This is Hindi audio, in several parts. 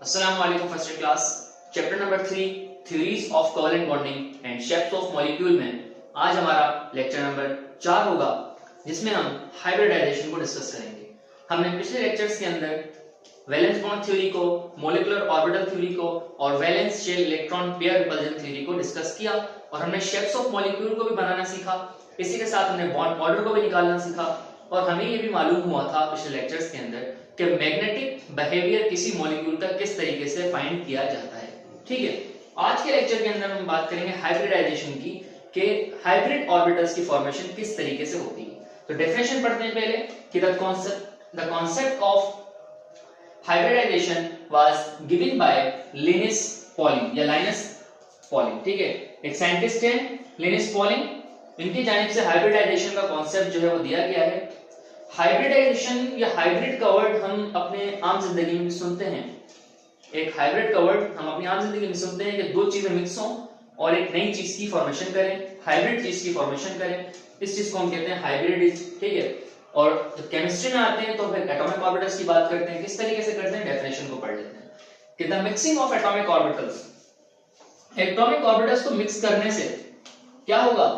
अस्सलाम वालेकुम first class. Chapter number 3 theories of covalent bonding and shapes of molecule में आज हमारा लेक्चर नंबर 4 होगा, जिसमें हम हाइब्रिडाइजेशन को डिस्कस करेंगे। हमने पिछले लेक्चर्स के अंदर वैलेंस बॉन्ड थ्योरी को, मॉलिक्यूलर ऑर्बिटल थ्योरी को और valence shell electron pair repulsion theory को डिस्कस किया और हमने शेप्स ऑफ मॉलिक्यूल को भी बनाना सीखा। इसी के साथ हमने बॉन्ड ऑर्डर को भी निकालना सीखा और हमें ये भी मालूम हुआ था पिछले लेक्चर्स के अंदर कि मैग्नेटिक बिहेवियर किसी मॉलिक्यूल का किस तरीके से फाइंड किया जाता है। ठीक है, आज के लेक्चर के अंदर हम बात करेंगे हाइब्रिडाइजेशन की, कि हाइब्रिड ऑर्बिटल्स की फॉर्मेशन किस तरीके से होती है। तो डेफिनेशन पढ़ते हैं पहले कि the concept of hybridization was given by Linus Pauling या लाइनस पॉलिंग। ठीक है, एक साइंटिस्ट है लिनस पॉलिंग, इनकी जानिब से हाइब्रिडाइजेशन का कॉन्सेप्ट जो है वो दिया गया है। हाइब्रिडाइजेशन या हाइब्रिड का वर्ड हम अपने आम जिंदगी में सुनते हैं। एक हाइब्रिड का वर्ड हम अपनी आम जिंदगी में सुनते हैं कि दो चीजें मिक्स हों और एक नई चीज की फॉर्मेशन करें, हाइब्रिड चीज की फॉर्मेशन करें, इस चीज को हम कहते हैं हाइब्रिड। ठीक है, और जब केमिस्ट्री में आते हैं तो फिर एटॉमिक ऑर्बिटल्स की बात करते हैं। किस तरीके से करते हैं, डेफिनेशन को पढ़ लेते हैं कि the mixing of atomic orbitals, atomic orbitals को मिक्स करने से क्या होगा,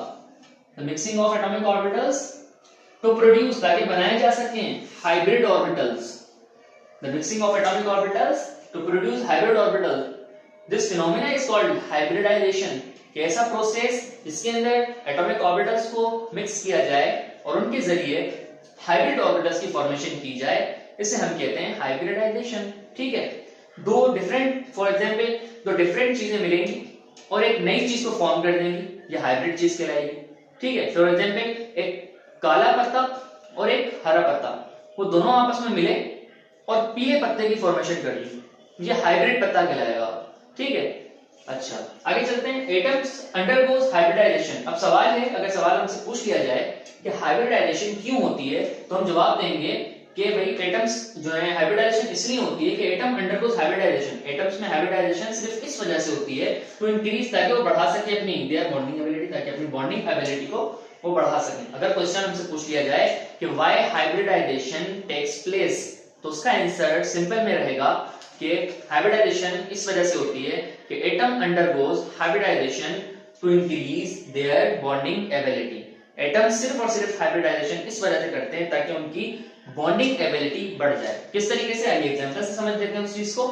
the mixing of atomic orbitals to produce, ताकि बनाए जा सकें hybrid orbitals, the mixing of atomic orbitals to produce hybrid orbital, this phenomena is called hybridization. ऐसा प्रोसेस जिसके अंदर एटॉमिक ऑर्बिटल्स को मिक्स किया जाए और उनके जरिए हाइब्रिड ऑर्बिटल्स की फॉर्मेशन की जाए, इसे हम कहते हैं हाइब्रिडाइजेशन। ठीक है, दो डिफरेंट, फॉर एग्जांपल दो डिफरेंट चीजें मिलेंगी और एक नई चीज को फॉर्म कर देंगी, ये हाइब्रिड चीज कहलाएगी। ठीक है, फॉर एग्जांपल एक काला पत्ता और एक हरा पत्ता, वो दोनों आपस में मिले और पीले पत्ते की फॉर्मेशन कर ली, ये हाइब्रिड पत्ता कहलाएगा। ठीक है, अच्छा आगे चलते हैं। Atoms undergoes hybridization. अब सवाल है, अगर सवाल हमसे पूछ लिया जाए कि हाइब्रिडाइजेशन क्यों होती है, तो हम जवाब देंगे कि भाई एटम्स जो है हाइब्रिडाइजेशन इसलिए होती है कि एटम अंडरगोज हाइब्रिडाइजेशन, एटम्स में हाइब्रिडाइजेशन सिर्फ इस वजह से होती है टू इंक्रीज, ताकि वो बढ़ा सके अपनी देयर बॉन्डिंग एबिलिटी, ताकि अपनी बॉन्डिंग एबिलिटी को वो बढ़ा सकें। अगर क्वेश्चन हमसे पूछ लिया जाए कि व्हाई हाइब्रिडाइजेशन टेक्स प्लेस, तो उसका आंसर सिंपल में रहेगा कि हाइब्रिडाइजेशन इस वजह से होती है कि atom undergoes hybridization to increase their bonding ability. Atom सिर्फ और सिर्फ हाइब्रिडाइजेशन इस वजह से करते हैं ताकि उनकी बॉन्डिंग एबिलिटी बढ़ जाए। किस तरीके से, आइए एग्जांपल से समझ लेते हैं उस चीज को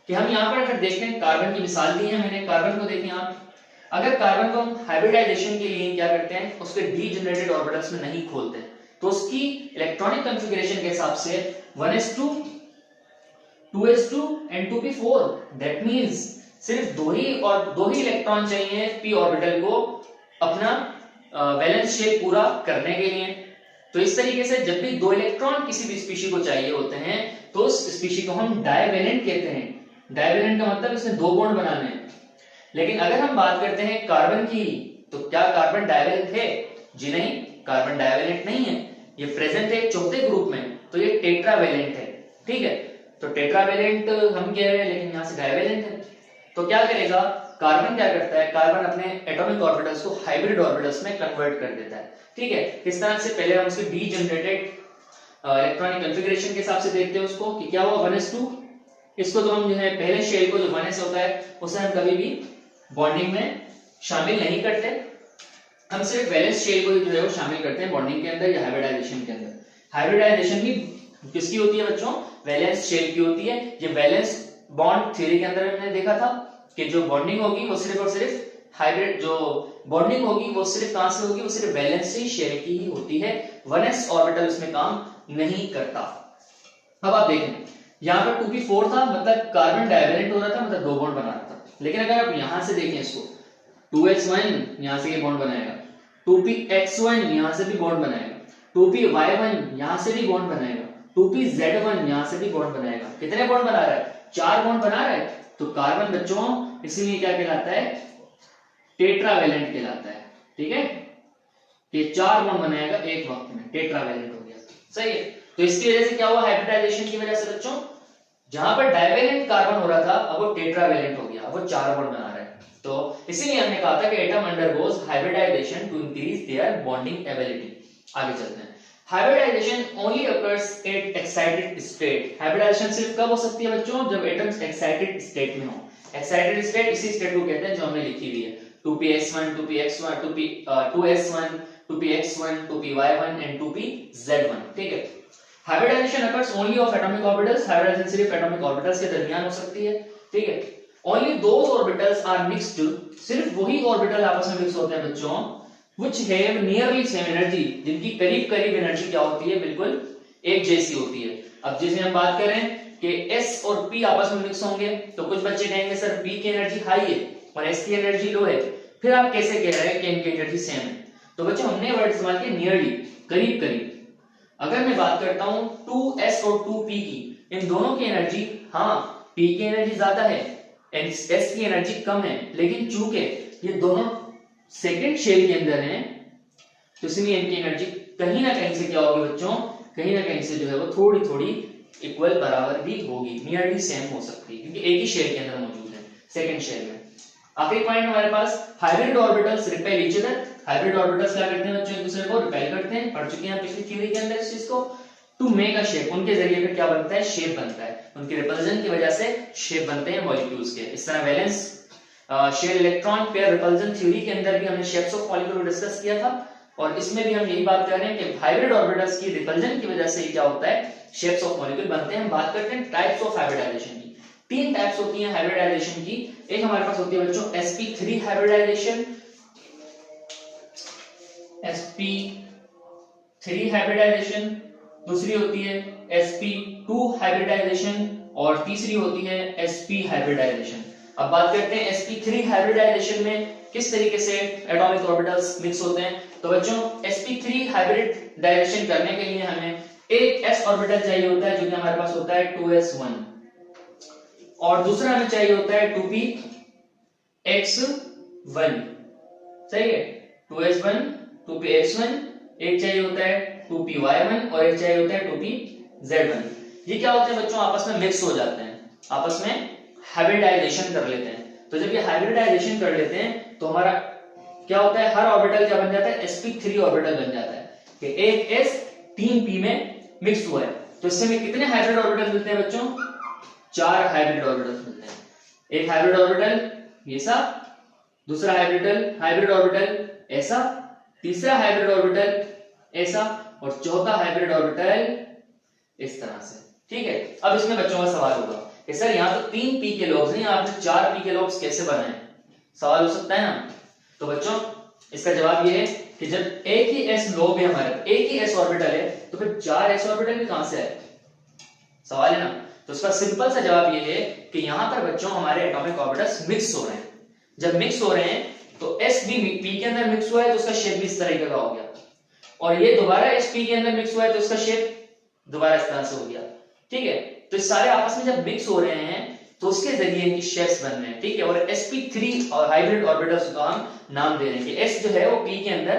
कि हम यहाँ पर अगर देखें, कार्बन की मिसाल दी है मैंने, कार्बन को देखें आप, अगर कार्बन को हम हाइब्रिडाइजेशन के लिए क्या करते हैं, उसके डीजेनरेटेड ऑर्बिटल्स में नहीं खोलते, तो उसकी इलेक्ट्रॉनिक कॉन्फ़िगरेशन के हिसाब से 1s2 2s2 and 2p4, that means सिर्फ दो ही इलेक्ट्रॉन चाहिए p ऑर्बिटल को अपना वैलेंस शेल पूरा करने के लिए। तो इस तरीके से जब भी दो इलेक्ट्रॉन किसी भी स्पीशी को चाहिए होते हैं तो उस स्पीशी को हम डाइवेलेंट कहते हैं। डाइवेलेंट का मतलब इसमें दो बॉन्ड बनाने हैं। लेकिन अगर हम बात करते हैं कार्बन की, तो क्या कार्बन डाइवेलेंट है? जी नहीं, कार्बन डाइवेलेंट नहीं है, ये प्रेजेंट है चौथे ग्रुप में, तो ये टेट्रावेलेंट है। ठीक है, तो टेट्रावेलेंट हम कह रहे हैं लेकिन यहां से डाइवेलेंट है। तो क्या करेगा कार्बन, क्या करता है, कार्बन अपने एटॉमिक ऑर्बिटल्स को हाइब्रिड ऑर्बिटल्स में कन्वर्ट कर देता है। ठीक है, किस तरह से, पहले हम उसके डीजेनरेटेड इलेक्ट्रॉनिक कॉन्फ़िगरेशन के हिसाब से देखते हैं उसको कि क्या हुआ 1s2, इसको तो हम जो है पहले शेल को जो 1s होता है उसे हम कभी भी बॉन्डिंग में शामिल नहीं करते, हम सिर्फ वैलेंस शेल को जो है वो शामिल करते हैं बॉन्डिंग के अंदर या हाइब्रिडाइजेशन के अंदर। हाइब्रिडाइजेशन भी किसकी होती है बच्चों, वैलेंस शेल की होती है। ये वैलेंस बॉन्ड थ्योरी के अंदर हमने देखा था कि जो बॉन्डिंग होगी वो सिर्फ और सिर्फ हाइब्रिड, जो बॉन्डिंग होगी वो सिर्फ कहां से होगी, वो सिर्फ वैलेंस शेल की ही होती है, 1s ऑर्बिटल उसमें काम नहीं करता। अब आप देखें यहाँ पर 2p4 था, मतलब कार्बन डाइवेलेंट हो रहा था, मतलब दो बॉन्ड बना रहा था। लेकिन अगर आप यहां से देखें इसको, 2h1 यहां से ये बॉन्ड बनाएगा, 2px1 यहां से भी बॉन्ड बनाएगा, 2py1 यहां से भी बॉन्ड बनाएगा, 2pz1 यहां से भी बॉन्ड बनाएगा। कितने बॉन्ड बना रहा है, 4 बॉन्ड बना रहा है। तो कार्बन बच्चों इसीलिए क्या कहलाता है, टेट्रावेलेंट कहलाता है। ठीक है, ये 4 बॉन्ड बनाएगा एक वक्त में, टेट्रावेलेंट हो गया। सही है, तो इसकी वजह से क्या हुआ, हाइब्रिडाइजेशन की वजह से बच्चों, जहां पर डाइवेलेंट कार्बन हो रहा था अब वो टेट्रावेलेंट हो गया, अब वो 4 बॉन्ड बना रहा है। तो इसीलिए हमने कहा था कि atom undergoes hybridization to increase their bonding ability. आगे चलते हैं। Hybridization only occurs at excited state. Hybridization सिर्फ कब हो सकती है बच्चों, जब एटम्स एक्साइटेड स्टेट में हो। एक्साइटेड स्टेट इसी स्टेट को कहते हैं जो हमने लिखी हुई है, 2px1 2px1 2s1 2px1 2py1 and 2pz1। ठीक है। Hybridization occurs only of atomic orbitals. Hybridization सिर्फ एटॉमिक ऑर्बिटल्स के दरमियान हो सकती है। ठीक है। Only those orbitals are mixed, सिर्फ वही ऑर्बिटल आपस में मिक्स होते हैं बच्चों, which have nearly same energy, जिनकी करीब करीब एनर्जी क्या होती है, बिल्कुल एक जैसी होती है। अब जैसे हम बात करें कि S और P आपस में मिक्स होंगे तो कुछ बच्चे कहेंगे सर P की एनर्जी हाई है और S की एनर्जी लो है, फिर आप कैसे कह रहे हैं कि इनकी एनर्जी सेम है? तो बच्चों हमने वर्ड इस्तेमाल किया नियरली, करीब करीब। अगर मैं बात करता हूं 2S और 2P की, इन दोनों की एनर्जी, हाँ P की एनर्जी ज्यादा है, S की एनर्जी कम है, लेकिन चूंकि ये दोनों सेकेंड शेल के अंदर हैं तो इसलिए इनकी एनर्जी कहीं ना कहीं से क्या होगी बच्चों, कहीं ना कहीं से जो है वो थोड़ी थोड़ी इक्वल बराबर भी होगी, नियरली सेम हो सकती है, क्योंकि एक ही शेल के अंदर मौजूद है, सेकेंड शेल में। आखिरी पॉइंट हमारे पास, hybrid orbitals repel each other. Hybrid orbitals क्या करते हैं बच्चों, एक दूसरे को रिपेल करते हैं, पढ़ चुके हैं पिछली थ्योरी के अंदर इस चीज को। टू मेक अ शेप, उनके जरिए फिर क्या बनता है, शेप बनता है, उनके रिपल्जन की वजह से शेप बनते हैं मॉलिक्यूल्स के। इस तरह valence shell electron pair repulsion theory के अंदर भी हमने शेप्स ऑफ मॉलिक्यूल डिस्कस किया था, और इसमें भी हम यही बात कर रहे हैं कि हाइब्रिड ऑर्बिटल्स की रिपल्जन की वजह से क्या होता है, शेप्स ऑफ मॉलिक्यूल बनते हैं। हम बात करते हैं टाइप्स ऑफ हाइब्रिडाइजेशन की। तीन टाइप्स होती हैं हाइब्रिडाइजेशन की। एक हमारे पास होती है बच्चों sp3 हाइब्रिडाइजेशन, sp3 हाइब्रिडाइजेशन, दूसरी होती है sp2 हाइब्रिडाइजेशन, और तीसरी होती है sp हाइब्रिडाइजेशन। अब बात करते हैं sp3 हाइब्रिडाइजेशन में किस तरीके से एटॉमिक ऑर्बिटल्स मिक्स होते हैं। तो बच्चों sp3 हाइब्रिडाइजेशन करने के लिए हमें एक s ऑर्बिटल चाहिए होता है, जो कि हमारे पास होता है 2s1, और दूसरा हमें चाहिए होता है 2px1। सही है, 2s1 2px1, एक चाहिए होता है 2py1 और एक चाहिए होता है 2pz1। ये क्या होते हैं बच्चों, आपस में मिक्स हो जाते हैं, आपस में हाइब्रिडाइजेशन कर लेते हैं। तो जब ये हाइब्रिडाइजेशन कर लेते हैं तो हमारा क्या होता है, हर ऑर्बिटल क्या बन जाता है, sp3 ऑर्बिटल बन जाता है कि एक s 3p में मिक्स हुआ है। तो इससे में कितने हाइब्रिड ऑर्बिटल मिलते हैं बच्चों, 4 हाइब्रिड ऑर्बिटल्स मिलते हैं। एक हाइब्रिड ऑर्बिटल ऐसा, दूसरा हाइब्रिड ऑर्बिटल ऐसा, तीसरा हाइब्रिड ऑर्बिटल ऐसा, और चौथा हाइब्रिड ऑर्बिटल इस तरह से। ठीक है। अब इसमें बच्चों का सवाल होगा कि सर यहाँ तो 3p के लोब्स हैं, आपने 4p के लोब्स कैसे बनाए, सवाल हो सकता है ना। तो बच्चों इसका जवाब ये है कि जब एक ही s लोब है हमारे, एक ही s ऑर्बिटल है, तो फिर 4 s ऑर्बिटल भी कहां से आए, सवाल है ना। तो इसका सिंपल सा जवाब ये है कि यहां पर बच्चों हमारे एटॉमिक ऑर्बिटल्स मिक्स हो रहे हैं। जब मिक्स हो रहे हैं तो s भी p के अंदर मिक्स हुआ है तो उसका शेप भी इस तरीके का हो गया, और ये दोबारा s p के अंदर मिक्स हुआ है तो इसका शेप दोबारा इस तरह से हो गया। ठीक है। तो सारे आपस में जब मिक्स हो रहे हैं तो उसके जरिए इनकी शेप्स बन रहे हैं। ठीक है। और sp3 और हाइब्रिड ऑर्बिटल्स का हम नाम दे रहे हैं कि s जो है वो p के अंदर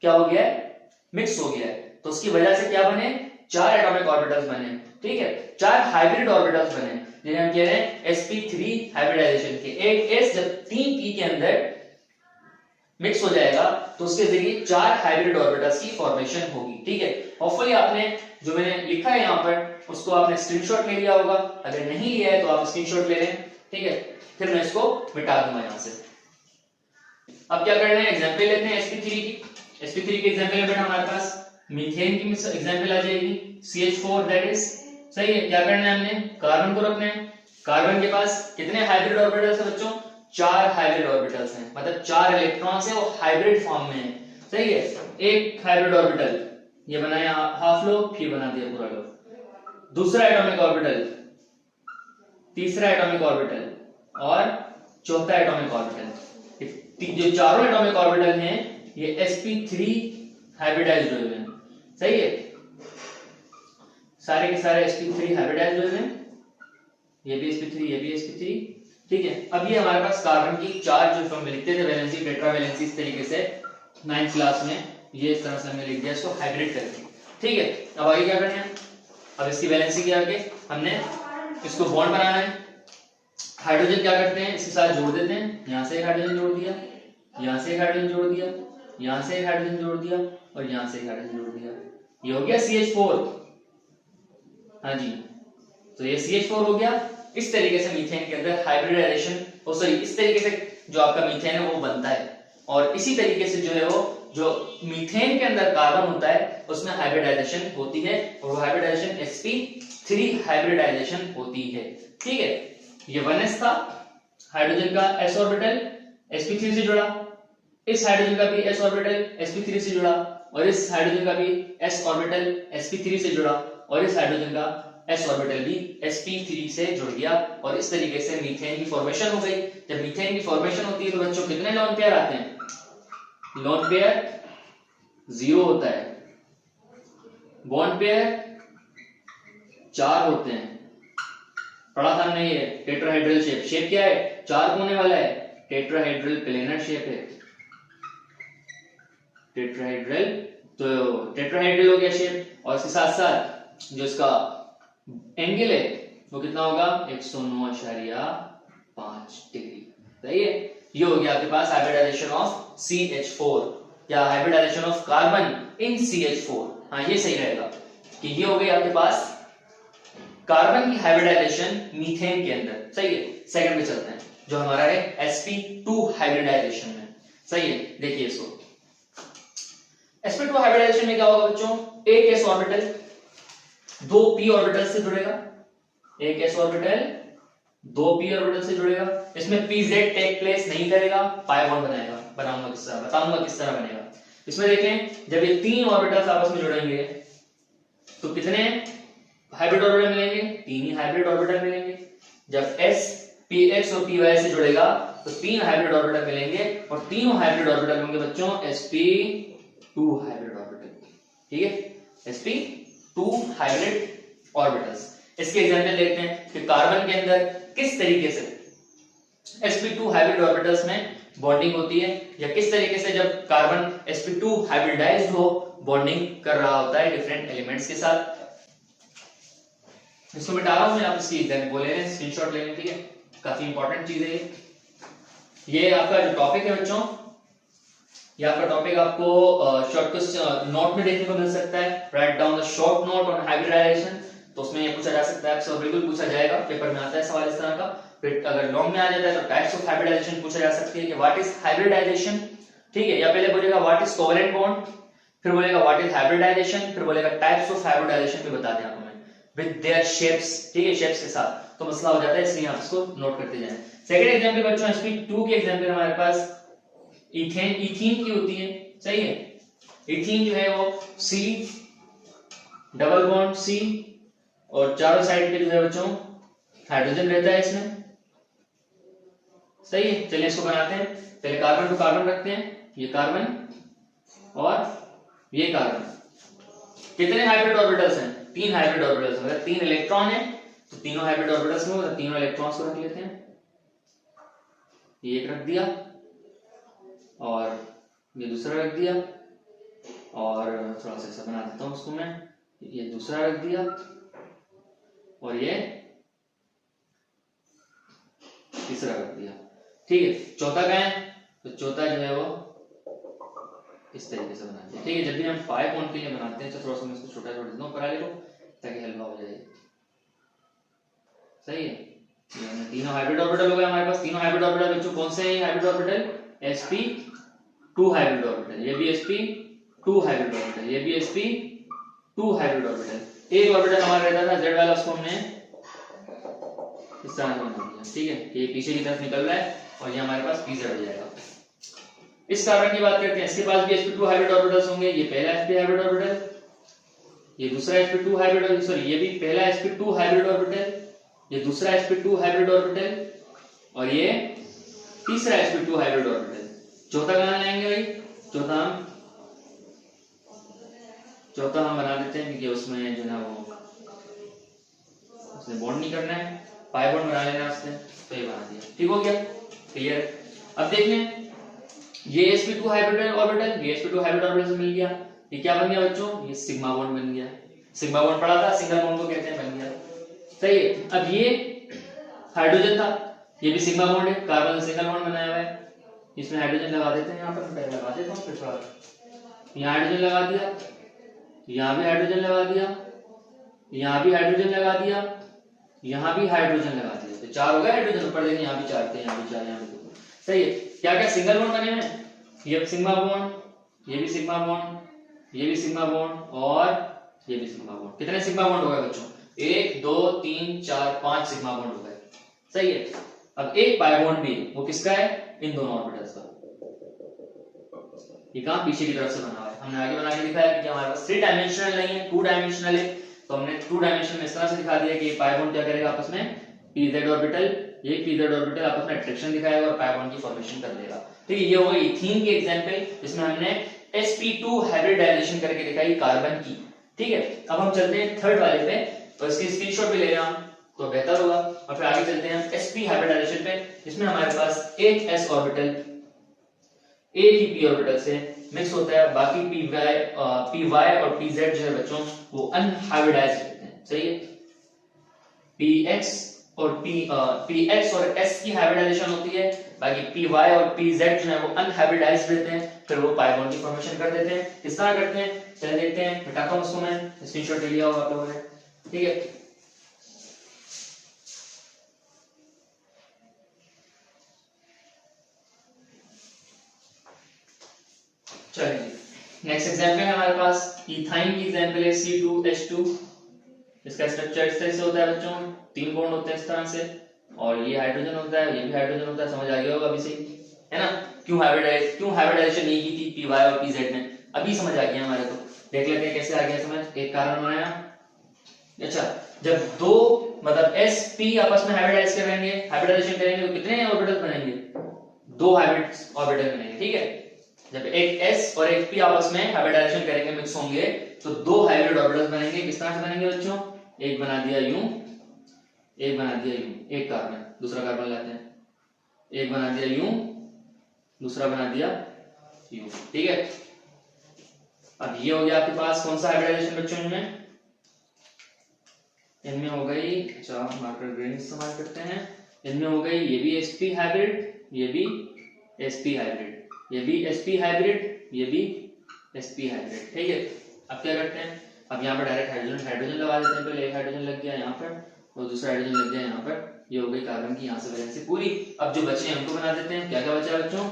क्या हो गया है, मिक्स हो गया है, तो उसकी वजह से क्या बने, 4 एटॉमिक ऑर्बिटल्स बने। ठीक है, 4 हाइब्रिड ऑर्बिटल्स बने, जिन्हें हम कह रहे हैं sp3 हाइब्रिडाइजेशन के। एक s जब 3p के अंदर मिक्स हो जाएगा तो उसके जरिए 4 हाइब्रिड ऑर्बिटल्स की फॉर्मेशन होगी। ठीक है। होपफुली आपने जो मैंने लिखा है यहाँ पर उसको आपने स्क्रीनशॉट ले लिया होगा, अगर नहीं लिया है तो आप स्क्रीनशॉट ले लें। ठीक है, फिर मैं इसको मिटा दूंगा यहाँ से। अब क्या करना है, एग्जांपल लेते हैं sp3 की। sp3 के एग्जांपल में बेटा हमारे पास मीथेन की एग्जांपल आ जाएगी, CH4 दैट इज। सही है। क्या करना है, हमने कार्बन को रखना है। कार्बन के पास कितने हाइब्रिड ऑर्बिटल्स हैं बच्चों, 4 हाइब्रिड ऑर्बिटल्स हैं, मतलब 4 इलेक्ट्रॉन्स हैं, वो हाइब्रिड फॉर्म में है। सही है। एक हाइब्रिड ऑर्बिटल ये बनाया हाफ लोब, फिर बना दिया पूरा लोब। दूसरा एटॉमिक ऑर्बिटल, तीसरा एटॉमिक ऑर्बिटल और चौथा एटॉमिक ऑर्बिटल। जो चारों एटॉमिक ऑर्बिटल हैं ये sp3 हाइब्रिडाइज्ड हुए हैं। सही है। सारे के सारे sp3 हाइब्रिडाइज्ड हुए हैं, ये भी sp3, ये भी sp3। ठीक है। अब ये हमारे पास कार्बन की 4 जो हम लिखते थे वैलेंसी, टेट्रावैलेंसी, इस तरीके से 9th क्लास में ये इस तरह से हमने लिख दिया इसको हाइब्रिड करके। ठीक है। अब आगे क्या करना है, अब इसकी वैलेंसी के आगे हमने इसको बॉन्ड बनाना है। हाइड्रोजन क्या करते हैं, इसके साथ जोड़ देते हैं, यहां से एक हाइड्रोजन जोड़ दिया, यहां से एक हाइड्रोजन जोड़ दिया, यहां से एक हाइड्रोजन जोड़ दिया और यहां से एक हाइड्रोजन जोड़ दिया। ये हो गया CH4, हाँ जी, तो ये CH4 हो गया। इस तरीके से मीथेन के अंदर हाइब्रिडाइजेशन, इस तरीके से जो आपका मीथेन है वो बनता है। और इसी तरीके से जो है वो जो मीथेन के अंदर कार्बन होता है उसमें हाइब्रिडाइजेशन होती है, और वो हाइब्रिडाइजेशन sp3 हाइब्रिडाइजेशन होती है। ठीक है, ये 1s था, हाइड्रोजन का s ऑर्बिटल sp3 से जुड़ा, इस हाइड्रोजन का भी s ऑर्बिटल sp3 से जुड़ा, और इस हाइड्रोजन का भी s ऑर्बिटल sp3 से जुड़ा, और इस हाइड्रोजन का s ऑर्बिटल भी sp3 से जुड़ गया, और इस तरीके से मीथेन की फॉर्मेशन हो गई। जब मीथेन की फॉर्मेशन होती है तो बच्चों कितने लोन पेयर आते हैं? लोन पेयर 0 होता है, बॉन्ड पेयर 4 होते हैं। पढ़ा था हमने ये टेट्राहेड्रल शेप। शेप क्या है? 4 कोने वाला है, टेट्राहेड्रल प्लेनर शेप है। टेट्राहेड्रल, तो टेट्राहेड्रल हो गया शेप, और इसके साथ साथ जो इसका एंगल है वो कितना होगा? 109.5 डिग्री। सही है, ये हो गया आपके पास हाइब्रिडाइजेशन ऑफ CH4 या hybridisation of carbon in CH4। हाँ, ये सही रहेगा कि ये हो गई आपके पास कार्बन की हाइब्रिडाइजेशन मीथेन के अंदर। सही है, सेकंड पे चलते हैं जो हमारा है sp2 हाइब्रिडाइजेशन में। सही है, देखिए इसको। sp2 हाइब्रिडाइजेशन में क्या होगा बच्चों? एक s ऑर्बिटल 2 p ऑर्बिटल से जुड़ेगा, एक s ऑर्बिटल 2 p ऑर्बिटल से जुड़ेगा। इसमें pz टेक प्लेस नहीं करेगा, पाई बॉन्ड बनाएगा। बताऊंगा किस तरह बनेगा। इसमें देखें, जब ये 3 ऑर्बिटल्स आपस में जुड़ेंगे तो कितने हाइब्रिड ऑर्बिटल मिलेंगे? 3 ही हाइब्रिड ऑर्बिटल मिलेंगे। जब s px और py से जुड़ेगा तो 3 हाइब्रिड ऑर्बिटल मिलेंगे, और तीनों हाइब्रिड ऑर्बिटल होंगे बच्चों sp2 हाइब्रिड ऑर्बिटल। ठीक है, sp2 हाइब्रिड ऑर्बिटल्स। इसके एग्जांपल देखते हैं कि कार्बन के अंदर किस तरीके से sp2 हाइब्रिड ऑर्बिटल्स में बॉन्डिंग होती है, या किस तरीके से जब कार्बन sp2 हाइब्रिडाइज्ड हो बॉन्डिंग कर रहा होता है डिफरेंट एलिमेंट्स के साथ। इसको मैं डाला हूं, आप इसकी एग्जांपल बोले हैं, स्क्रीनशॉट ले लें। ठीक है, काफी इंपॉर्टेंट चीज है ये आपका जो टॉपिक है बच्चों, ये आपका टॉपिक आपको शॉर्ट नोट में देखने को मिल सकता है। Write down the short note on hybridization, तो उसमें ये पूछा जा सकता है आपसे, बिल्कुल पूछा जाएगा, पेपर में आता है सवाल इस तरह का। फिर अगर लॉन्ग में आ जाता है तो टाइप्स ऑफ हाइब्रिडाइजेशन पूछा जा सकती है कि व्हाट इज हाइब्रिडाइजेशन। ठीक है, या पहले बोलेगा व्हाट इज कोवेलेंट बॉन्ड, फिर बोलेगा व्हाट इज हाइब्रिडाइजेशन, फिर बोलेगा टाइप्स ऑफ हाइब्रिडाइजेशन भी बता दें आपको मैं विद देयर शेप्स। ठीक है, शेप्स के साथ तो मसला हो जाता है, इसलिए आप इसको नोट करते जाएं। सेकंड एग्जांपल बच्चों, sp2 के एग्जांपल हमारे पास इथीन की होती है। सही है, इथीन जो है वो C डबल बॉन्ड C, और चारों साइड पे जो है बच्चों हाइड्रोजन रहता है इसमें। सही है, चलिए इसको बनाते हैं। पहले कार्बन टू कार्बन रखते हैं, ये कार्बन और ये कार्बन। कितने हाइब्रिड ऑर्बिटल्स हैं? 3 हाइब्रिड ऑर्बिटल्स। अगर 3 इलेक्ट्रॉन है तो तीनों हाइब्रिड ऑर्बिटल्स में तीनों इलेक्ट्रॉन्स को रख लेते हैं। ये एक रख दिया, और ये दूसरा रख दिया, और थोड़ा सा ऐसा बना देता हूं उसको मैं, ये दूसरा रख दिया, और ये तीसरा रख दिया। ठीक है, चौथा कहाँ है? तो चौथा जो है वो इस तरीके से बनाते हैं। ठीक है, जब भी हम 5 बॉन्ड के लिए बनाते हैं तो थोड़ा सा मैं इसको छोटा छोटा देता हूं पराले को, ताकि हल्का हो जाए। सही है, ये हमने तीनों हाइब्रिड ऑर्बिटल हो गए हमारे पास। तीनों हाइब्रिड ऑर्बिटल बच्चों कौन से हैं? Hybrid orbital sp2 hybrid orbital, ये भी sp2 हाइब्रिड ऑर्बिटल, ये भी sp2 हाइब्रिड ऑर्बिटल। एक ऑर्बिटल हमारा रहता था z वाला, उसको हमने इस तरह बना दिया। ठीक है, ये पीछे की तरफ निकल रहा है, और ये हमारे पास pz हो जाएगा। इस कार्बन की बात करते हैं, इसके पास भी sp2 हाइब्रिड ऑर्बिटल्स होंगे। ये पहला sp हाइब्रिड ऑर्बिटल, ये दूसरा sp2 हाइब्रिड ऑर्बिटल, सॉरी ये भी पहला sp2 हाइब्रिड ऑर्बिटल, ये दूसरा sp2 हाइब्रिड ऑर्बिटल, और ये तीसरा sp2 हाइब्रिड ऑर्बिटल। चौथा कहां लाएंगे भाई? चौथा हम बना देते हैं, क्योंकि उसमें जो है वो उसने बॉन्ड नहीं करना है, पाई बॉन्ड बना लेना उसने, तो ये बना दिया। ठीक हो गया, क्लियर। अब देख लें, ये sp2 हाइब्रिड ऑर्बिटल, ये sp2 हाइब्रिड ऑर्बिटल से मिल गया। ये क्या बन गया बच्चों? ये सिग्मा बॉन्ड बन गया। सिग्मा बॉन्ड पढ़ा था, सिंगल बॉन्ड को कहते हैं, बन गया। सही है, अब ये हाइड्रोजन था, ये भी सिग्मा बॉन्ड है, कार्बन से सिंगल बॉन्ड बनाया हुआ है। इसमें हाइड्रोजन लगा देते हैं, यहाँ पर पहले लगा देता हूँ, फिर थोड़ा यहाँ हाइड्रोजन लगा दिया, यहाँ भी हाइड्रोजन लगा दिया, यहाँ भी हाइड्रोजन लगा दिया, यहाँ भी हाइड्रोजन लगा दिया, तो 4 हो गए हाइड्रोजन। ऊपर देखिए यहाँ भी 4 थे, यहाँ भी 4, यहाँ भी 2। सही है। क्या क्या सिंगल बॉन्ड बने हैं? ये सिग्मा बॉन्ड, ये भी सिग्मा बॉन्ड, ये भी सिग्मा बॉन्ड और ये भी सिग्मा बॉन्ड। कितने सिग्मा बॉन्ड हो गए बच्चों? 1 2 3 4 5 सिग्मा बॉन्ड हो गए। सही है। अब एक पाई बॉन्ड भी है, वो किसका है? इन दोनों ऑर्बिटल्स का। ये कहां? पीछे की तरफ से बना हुआ है। हमने आगे बना के दिखाया कि हमारे पास 3 डायमेंशनल नहीं है, 2 डायमेंशनल है, तो हमने 2 डायमेंशन में इस तरह से दिखा दिया कि पाई बॉन्ड क्या करेगा आपस में, pz ऑर्बिटल, ये pz ऑर्बिटल आपस में अट्रैक्शन दिखाएगा और पाई बॉन्ड की फॉर्मेशन कर देगा। ठीक है, ये हो गई इथीन की एग्जांपल, जिसमें हमने sp2 हाइब्रिडाइजेशन करके दिखाई कार्बन की। ठीक है, अब हम चलते हैं थर्ड वाले पे, तो इसकी स्क्रीनशॉट भी ले लें हम तो बेहतर होगा। और फिर आगे चलते हैं sp हाइब्रिडाइजेशन पे, जिसमें हमारे पास एक s ऑर्बिटल एक ही p ऑर्बिटल से मिक्स होता है, बाकी py और pz जो है बच्चों वो अनहाइब्रिडाइज्ड रहते हैं। सही है। px और s की हाइब्रिडाइजेशन होती है, बाकी py और pz जो है वो अनहाइब्रिडाइज्ड रहते हैं, फिर वो पाई बॉन्ड की फॉर्मेशन कर देते हैं। किस तरह करते हैं चलिए देखते हैं। मिटाता हूं उसको, मैं स्क्रीनशॉट ले लिया होगा आप लोगों ने। ठीक है, चलिए नेक्स्ट एग्जांपल है हमारे पास इथाइन की एग्जांपल है C2H2। इसका स्ट्रक्चर इस तरह से होता है बच्चों, 3 बॉन्ड होते हैं इस तरह से, और ये हाइड्रोजन होता है, ये भी हाइड्रोजन होता है। समझ आ गया होगा अभी से, है ना? क्यों हाइब्रिडाइजेशन नहीं की थी py और pz ने, अभी समझ आ गया हमारे को। देख लेते हैं कैसे आ गया समझ। एक कारण बनाया। अच्छा, जब दो मतलब sp आपस में हाइब्रिडाइजेशन करेंगे तो कितने ऑर्बिटल बनेंगे? 2 हाइब्रिड ऑर्बिटल बनेंगे। ठीक है, जब एक s और एक p आपस में हाइब्रिडाइजेशन करेंगे, मिक्स होंगे, तो 2 हाइब्रिड ऑर्बिटल्स बनेंगे। किस तरह से बनेंगे बच्चों? एक बना दिया यूं, एक बना दिया यूं, एक कार्बन दूसरा कार्बन लाते हैं, एक बना दिया यूं, दूसरा बना दिया यूं। ठीक है, अब ये हो गया आपके पास कौन सा हाइब्रिडाइजेशन बच्चों? इनमें हो गई, अच्छा मार्कर ग्रीन इस्तेमाल करते हैं, इनमें हो गई ये भी sp हाइब्रिड, ये भी sp हाइब्रिड, ये भी sp हाइब्रिड, ये भी sp हाइब्रिड। ठीक है, अब क्या करते हैं? अब यहाँ पर डायरेक्ट हाइड्रोजन लगा देते हैं। पहले एक हाइड्रोजन लग गया यहाँ पर और दूसरा हाइड्रोजन लग गया यहाँ पर, ये हो गई कार्बन की यहाँ से वैलेंसी पूरी। अब जो बचे हैं उनको बना देते हैं। क्या क्या बचा है बच्चों?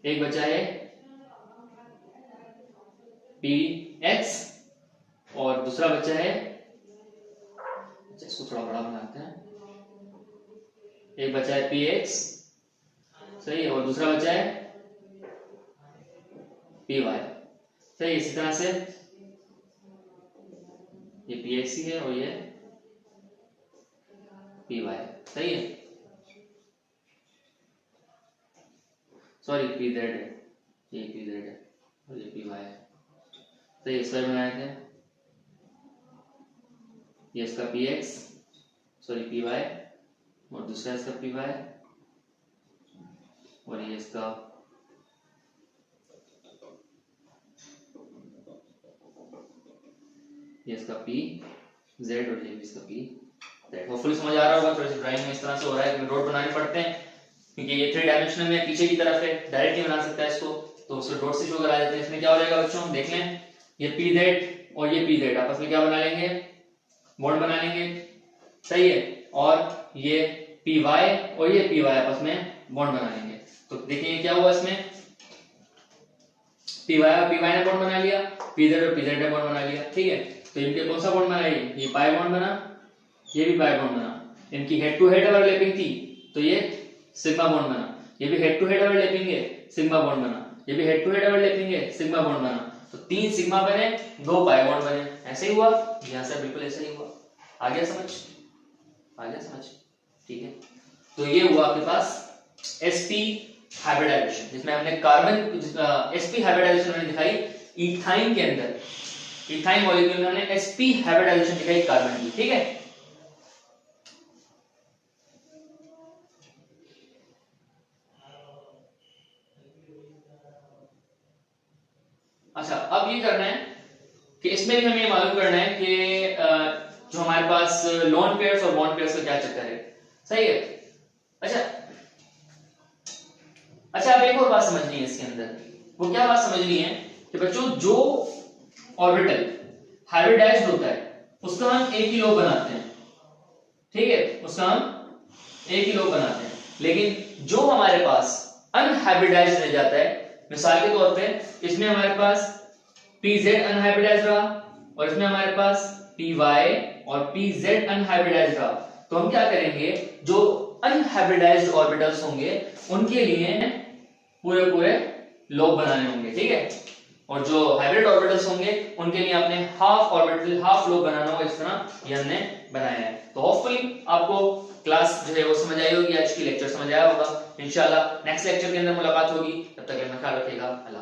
एक बचा है px और दूसरा बचा है, इसको थोड़ा बड़ा बनाते हैं, एक बचा है px, सही है, और दूसरा बचा है py। सही, इसी तरह से ये px ही है और ये py। सही है, सॉरी pz है, ये pz है और ये py है। सही, इस पर बनाए थे, ये इसका px, सॉरी py, और दूसरा इसका py, और ये इसका pz और ये भी इसका pz। होपफुली समझ आ रहा होगा। थोड़ी सी ड्राइंग में इस तरह से हो रहा है कि डॉट बनाने पड़ते हैं, क्योंकि ये 3 डायमेंशनल में पीछे की तरफ है, डायरेक्ट नहीं बना सकता इसको, तो उसको डॉट से शो करा देते हैं। इसमें क्या हो जाएगा बच्चों? देख लें, ये pz और ये pz आपस में क्या बना लेंगे? बॉन्ड बना लेंगे। सही है, और ये py और ये py आपस में बॉन्ड बना लेंगे। तो देखिए क्या हुआ इसमें, py और py ने बॉन्ड बना लिया, pz और pz ने बॉन्ड बना लिया। ठीक है, तो इनके कौन सा बॉन्ड बना? ये पाई बॉन्ड बना, ये भी पाई बॉन्ड बना। इनकी हेड टू हेड ओवरलैपिंग थी तो ये सिग्मा बॉन्ड बना, ये भी हेड टू हेड ओवरलैपिंग है, सिग्मा बॉन्ड बना, ये भी हेड टू हेड ओवरलैपिंग है, सिग्मा बॉन्ड बना। तो 3 सिग्मा बने, 2 पाई बॉन्ड बने। ऐसे ही हुआ, यहां से बिल्कुल ऐसे ही हुआ। आ गया समझ? आ गया समझ? ठीक है, तो ये हुआ आपके पास sp हाइब्रिडाइजेशन, जिसमें हमने कार्बन sp हाइब्रिडाइजेशन हमने दिखाई इथाइन के अंदर, इथाइन मॉलिक्यूल में हमने sp हाइब्रिडाइजेशन दिखाई कार्बन की। ठीक है, अच्छा अब ये करना है कि इसमें भी हमें मालूम करना है कि जो हमारे पास लोन पेयर्स और बॉन्ड पेयर्स का क्या चक्कर है। सही है, अच्छा अब एक और बात समझनी है इसके अंदर। वो क्या बात समझनी है कि बच्चों जो ऑर्बिटल हाइब्रिडाइज्ड होता है उसका हम एक ही लोब बनाते हैं, ठीक है, उसका हम एक ही लोब बनाते हैं। लेकिन जो हमारे पास अनहाइब्रिडाइज्ड रह जाता है, मिसाल के तौर पे इसमें हमारे पास pz अनहाइब्रिडाइज्ड रहा और इसमें हमारे पास py और pz अनहाइब्रिडाइज्ड रहा, तो हम क्या करेंगे, जो अनहाइब्रिडाइज्ड ऑर्बिटल्स होंगे उनके लिए पूरे पूरे लोब बनाने होंगे, ठीक है, और जो हाइब्रिड ऑर्बिटल्स होंगे उनके लिए आपने हाफ ऑर्बिटल हाफ लोब बनाना होगा, इस तरह ये हमने बनाया है। तो होपफुली आपको क्लास जो है वो समझ आई होगी, आज की लेक्चर समझ आया होगा। इंशाल्लाह नेक्स्ट लेक्चर के अंदर मुलाकात होगी, तब तक अपना ख्याल रखिएगा। अल्लाह।